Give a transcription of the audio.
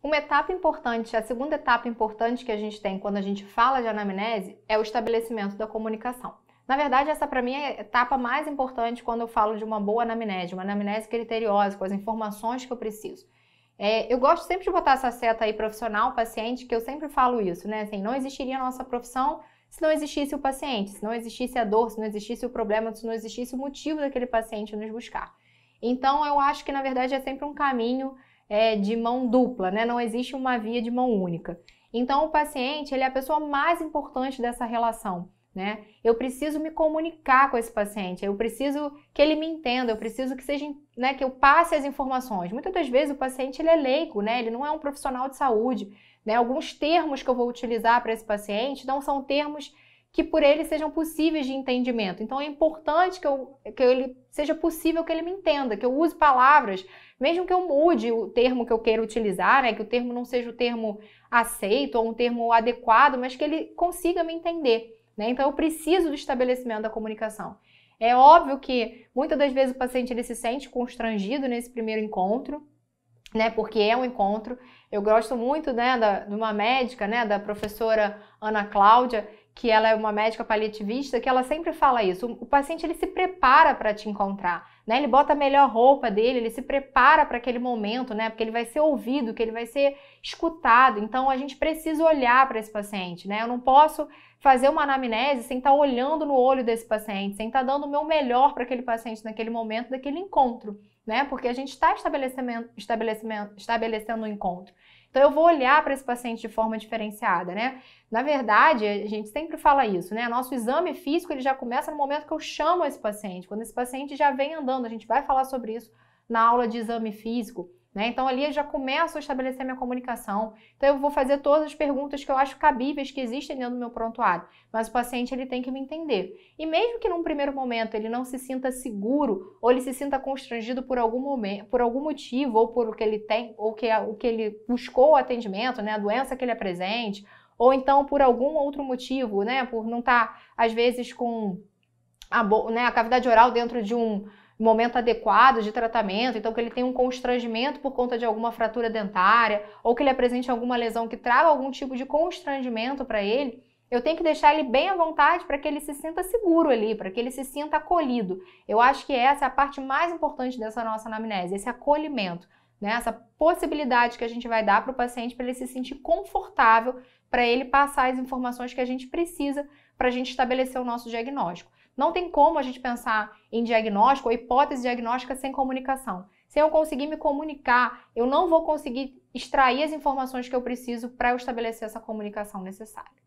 Uma etapa importante, a segunda etapa importante que a gente tem quando a gente fala de anamnese é o estabelecimento da comunicação. Na verdade, essa para mim é a etapa mais importante quando eu falo de uma boa anamnese, uma anamnese criteriosa, com as informações que eu preciso. Eu gosto sempre de botar essa seta aí profissional, paciente, que eu sempre falo isso, né? Assim, não existiria a nossa profissão se não existisse o paciente, se não existisse a dor, se não existisse o problema, se não existisse o motivo daquele paciente nos buscar. Então, eu acho que, na verdade, é sempre um caminho de mão dupla, né? Não existe uma via de mão única. Então, o paciente, ele é a pessoa mais importante dessa relação, né? Eu preciso me comunicar com esse paciente, eu preciso que ele me entenda, eu preciso que seja, né, que eu passe as informações. Muitas das vezes o paciente ele é leigo, né? Ele não é um profissional de saúde, né? Alguns termos que eu vou utilizar para esse paciente não são termos que por ele sejam possíveis de entendimento. Então é importante que ele seja possível que ele me entenda, que eu use palavras, mesmo que eu mude o termo que eu queira utilizar, né, que o termo não seja o termo aceito ou um termo adequado, mas que ele consiga me entender, né? Então eu preciso do estabelecimento da comunicação. É óbvio que muitas das vezes o paciente ele se sente constrangido nesse primeiro encontro, né, porque é um encontro. Eu gosto muito, né, de uma médica, né, da professora Ana Cláudia, que ela é uma médica paliativista, que ela sempre fala isso. O paciente ele se prepara para te encontrar, né? Ele bota a melhor roupa dele, ele se prepara para aquele momento, né? Porque ele vai ser ouvido, que ele vai ser escutado. Então a gente precisa olhar para esse paciente, né? Eu não posso fazer uma anamnese sem estar olhando no olho desse paciente, sem estar dando o meu melhor para aquele paciente naquele momento, daquele encontro, né? Porque a gente está estabelecendo um encontro. Então eu vou olhar para esse paciente de forma diferenciada, né? Na verdade, a gente sempre fala isso, né? Nosso exame físico ele já começa no momento que eu chamo esse paciente, quando esse paciente já vem andando. A gente vai falar sobre isso na aula de exame físico, né? Então ali eu já começo a estabelecer minha comunicação. Então eu vou fazer todas as perguntas que eu acho cabíveis que existem dentro do meu prontuário, mas o paciente ele tem que me entender. E mesmo que num primeiro momento ele não se sinta seguro ou ele se sinta constrangido por algum momento, por algum motivo ou por o que ele tem, ou o que ele buscou o atendimento, né, a doença que ele apresente, ou então por algum outro motivo, né, por não estar às vezes com a cavidade oral dentro de um momento adequado de tratamento, então que ele tenha um constrangimento por conta de alguma fratura dentária, ou que ele apresente alguma lesão que traga algum tipo de constrangimento para ele, eu tenho que deixar ele bem à vontade para que ele se sinta seguro ali, para que ele se sinta acolhido. Eu acho que essa é a parte mais importante dessa nossa anamnese, esse acolhimento, né? Essa possibilidade que a gente vai dar para o paciente para ele se sentir confortável, para ele passar as informações que a gente precisa para a gente estabelecer o nosso diagnóstico. Não tem como a gente pensar em diagnóstico ou hipótese diagnóstica sem comunicação. Se eu conseguir me comunicar, eu não vou conseguir extrair as informações que eu preciso para eu estabelecer essa comunicação necessária.